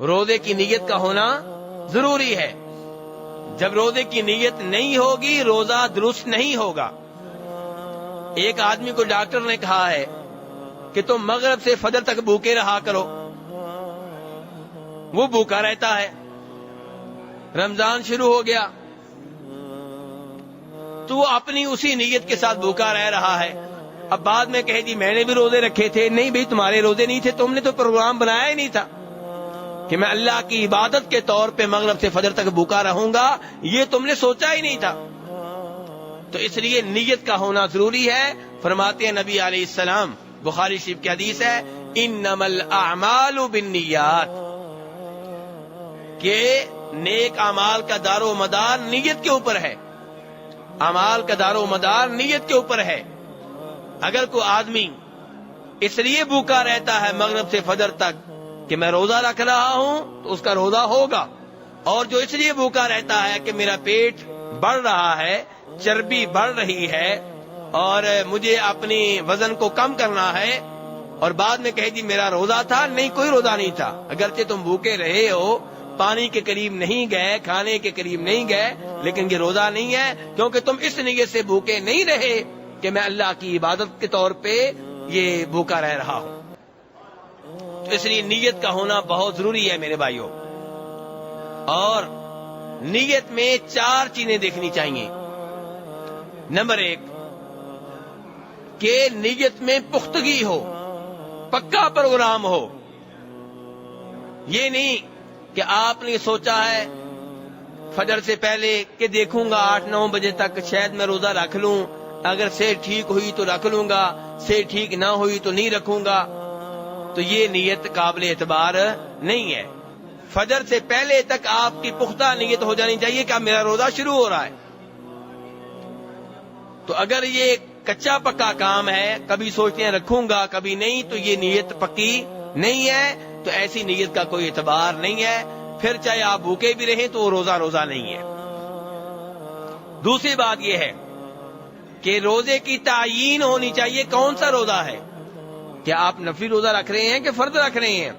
روزے کی نیت کا ہونا ضروری ہے. جب روزے کی نیت نہیں ہوگی روزہ درست نہیں ہوگا. ایک آدمی کو ڈاکٹر نے کہا ہے کہ تم مغرب سے فجر تک بھوکے رہا کرو. وہ بھوکا رہتا ہے. رمضان شروع ہو گیا تو وہ اپنی اسی نیت کے ساتھ بھوکا رہ رہا ہے. اب بعد میں کہے جی میں نے بھی روزے رکھے تھے. نہیں بھائی تمہارے روزے نہیں تھے, تم نے تو پروگرام بنایا ہی نہیں تھا کہ میں اللہ کی عبادت کے طور پہ مغرب سے فجر تک بھوکا رہوں گا. یہ تم نے سوچا ہی نہیں تھا. تو اس لیے نیت کا ہونا ضروری ہے. فرماتے ہیں نبی علیہ السلام, بخاری شریف کی حدیث ہے, انما الاعمال بالنیات, کہ نیک اعمال کا دار و مدار نیت کے اوپر ہے. اعمال کا دار و مدار نیت کے اوپر ہے. اگر کوئی آدمی اس لیے بھوکا رہتا ہے مغرب سے فجر تک کہ میں روزہ رکھ رہا ہوں تو اس کا روزہ ہوگا. اور جو اس لیے بھوکا رہتا ہے کہ میرا پیٹ بڑھ رہا ہے, چربی بڑھ رہی ہے اور مجھے اپنی وزن کو کم کرنا ہے, اور بعد میں کہے جی میرا روزہ تھا, نہیں کوئی روزہ نہیں تھا. اگرچہ تم بھوکے رہے ہو, پانی کے قریب نہیں گئے, کھانے کے قریب نہیں گئے, لیکن یہ روزہ نہیں ہے کیونکہ تم اس نیت سے بھوکے نہیں رہے کہ میں اللہ کی عبادت کے طور پہ یہ بھوکا رہ رہا ہوں. تو اس لیے نیت کا ہونا بہت ضروری ہے میرے بھائیوں. اور نیت میں 4 چیزیں دیکھنی چاہیے. نمبر 1 کہ نیت میں پختگی ہو, پکا پروگرام ہو. یہ نہیں کہ آپ نے سوچا ہے فجر سے پہلے کہ دیکھوں گا 8-9 بجے تک شاید میں روزہ رکھ لوں, اگر سے ٹھیک ہوئی تو رکھ لوں گا, سے ٹھیک نہ ہوئی تو نہیں رکھوں گا. تو یہ نیت قابل اعتبار نہیں ہے. فجر سے پہلے تک آپ کی پختہ نیت ہو جانی چاہیے کہ اب میرا روزہ شروع ہو رہا ہے. تو اگر یہ کچا پکا کام ہے, کبھی سوچتے ہیں رکھوں گا کبھی نہیں, تو یہ نیت پکی نہیں ہے. تو ایسی نیت کا کوئی اعتبار نہیں ہے. پھر چاہے آپ بھوکے بھی رہیں تو وہ روزہ نہیں ہے. دوسری بات یہ ہے کہ روزے کی تعیین ہونی چاہیے. کون سا روزہ ہے؟ کیا آپ نفلی روزہ رکھ رہے ہیں کہ فرض رکھ رہے ہیں؟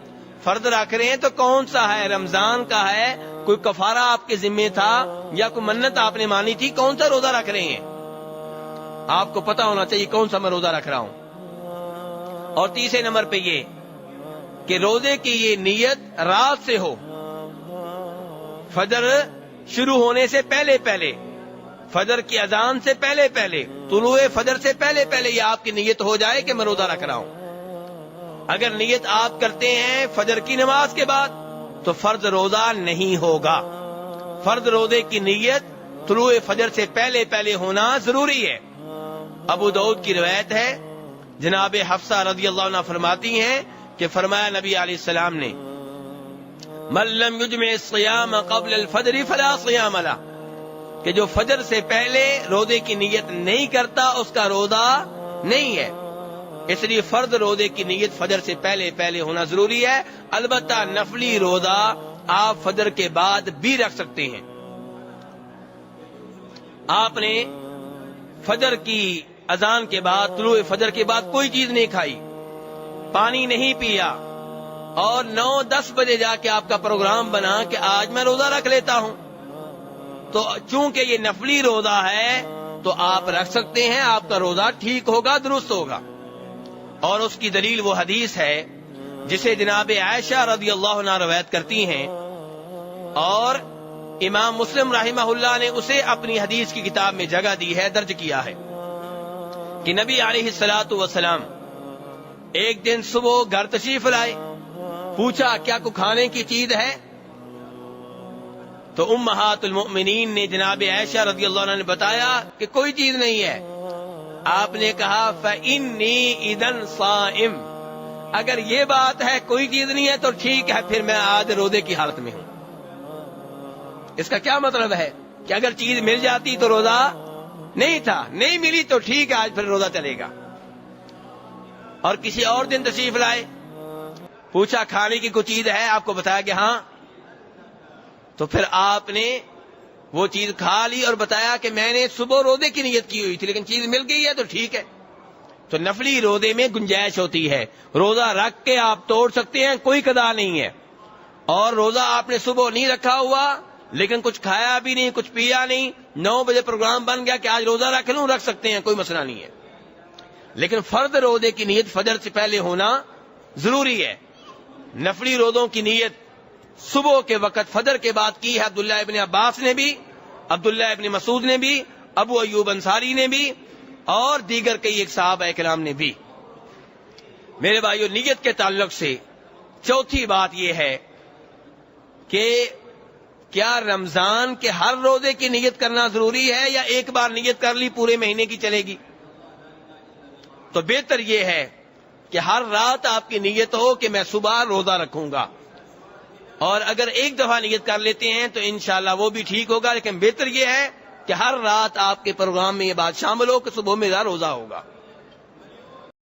فرض رکھ رہے ہیں تو کون سا ہے؟ رمضان کا ہے, کوئی کفارہ آپ کے ذمے تھا, یا کوئی منت آپ نے مانی تھی؟ کون سا روزہ رکھ رہے ہیں؟ آپ کو پتا ہونا چاہیے کون سا میں روزہ رکھ رہا ہوں. اور تیسرے نمبر پہ یہ کہ روزے کی یہ نیت رات سے ہو, فجر شروع ہونے سے پہلے پہلے, فجر کی اذان سے پہلے پہلے, طلوع فجر سے پہلے پہلے یہ آپ کی نیت ہو جائے کہ میں روزہ رکھ رہا ہوں. اگر نیت آپ کرتے ہیں فجر کی نماز کے بعد تو فرض روزہ نہیں ہوگا. فرض روزے کی نیت طلوع فجر سے پہلے پہلے ہونا ضروری ہے. ابو داؤد کی روایت ہے, جناب حفصہ رضی اللہ عنہ فرماتی ہیں کہ فرمایا نبی علیہ السلام نے, من لم یجمع الصیام قبل الفجر فلا صیام له, کہ جو فجر سے پہلے روزے کی نیت نہیں کرتا اس کا روزہ نہیں ہے. اس لیے فرض روزے کی نیت فجر سے پہلے پہلے ہونا ضروری ہے. البتہ نفلی روزہ آپ فجر کے بعد بھی رکھ سکتے ہیں. آپ نے فجر کی اذان کے بعد, طلوع فجر کے بعد کوئی چیز نہیں کھائی, پانی نہیں پیا, اور 9-10 بجے جا کے آپ کا پروگرام بنا کہ آج میں روزہ رکھ لیتا ہوں, تو چونکہ یہ نفلی روزہ ہے تو آپ رکھ سکتے ہیں. آپ کا روزہ ٹھیک ہوگا, درست ہوگا. اور اس کی دلیل وہ حدیث ہے جسے جناب عائشہ رضی اللہ عنہ روایت کرتی ہیں, اور امام مسلم رحمہ اللہ نے اسے اپنی حدیث کی کتاب میں جگہ دی ہے, درج کیا ہے, کہ نبی علیہ الصلوۃ والسلام ایک دن صبح گھر تشریف لائے. پوچھا کیا کو کھانے کی چیز ہے؟ تو امہات المؤمنین نے جناب عائشہ رضی اللہ عنہ نے بتایا کہ کوئی چیز نہیں ہے. آپ نے کہا فإنی اذن صائم, اگر یہ بات ہے کوئی چیز نہیں ہے تو ٹھیک ہے, پھر میں آج روزے کی حالت میں ہوں. اس کا کیا مطلب ہے کہ اگر چیز مل جاتی تو روزہ نہیں تھا, نہیں ملی تو ٹھیک ہے آج پھر روزہ چلے گا. اور کسی اور دن تشریف لائے, پوچھا کھانے کی کوئی چیز ہے؟ آپ کو بتایا کہ ہاں, تو پھر آپ نے وہ چیز کھا لی اور بتایا کہ میں نے صبح روزے کی نیت کی ہوئی تھی لیکن چیز مل گئی ہے تو ٹھیک ہے. تو نفلی روزے میں گنجائش ہوتی ہے, روزہ رکھ کے آپ توڑ سکتے ہیں, کوئی قضا نہیں ہے. اور روزہ آپ نے صبح نہیں رکھا ہوا لیکن کچھ کھایا بھی نہیں کچھ پیا نہیں, 9 بجے پروگرام بن گیا کہ آج روزہ رکھ لوں, رکھ سکتے ہیں, کوئی مسئلہ نہیں ہے. لیکن فرض روزے کی نیت فجر سے پہلے ہونا ضروری ہے. نفلی روزوں کی نیت صبح کے وقت فجر کے بعد کی ہے عبداللہ ابن عباس نے بھی, عبداللہ ابن مسعود نے بھی, ابو ایوب انصاری نے بھی, اور دیگر کئی ایک صحابہ کرام نے بھی. میرے بھائیو, نیت کے تعلق سے چوتھی بات یہ ہے کہ کیا رمضان کے ہر روزے کی نیت کرنا ضروری ہے یا ایک بار نیت کر لی پورے مہینے کی چلے گی؟ تو بہتر یہ ہے کہ ہر رات آپ کی نیت ہو کہ میں صبح روزہ رکھوں گا, اور اگر ایک دفعہ نیت کر لیتے ہیں تو انشاءاللہ وہ بھی ٹھیک ہوگا, لیکن بہتر یہ ہے کہ ہر رات آپ کے پروگرام میں یہ بات شامل ہو کہ صبح میرا روزہ ہوگا.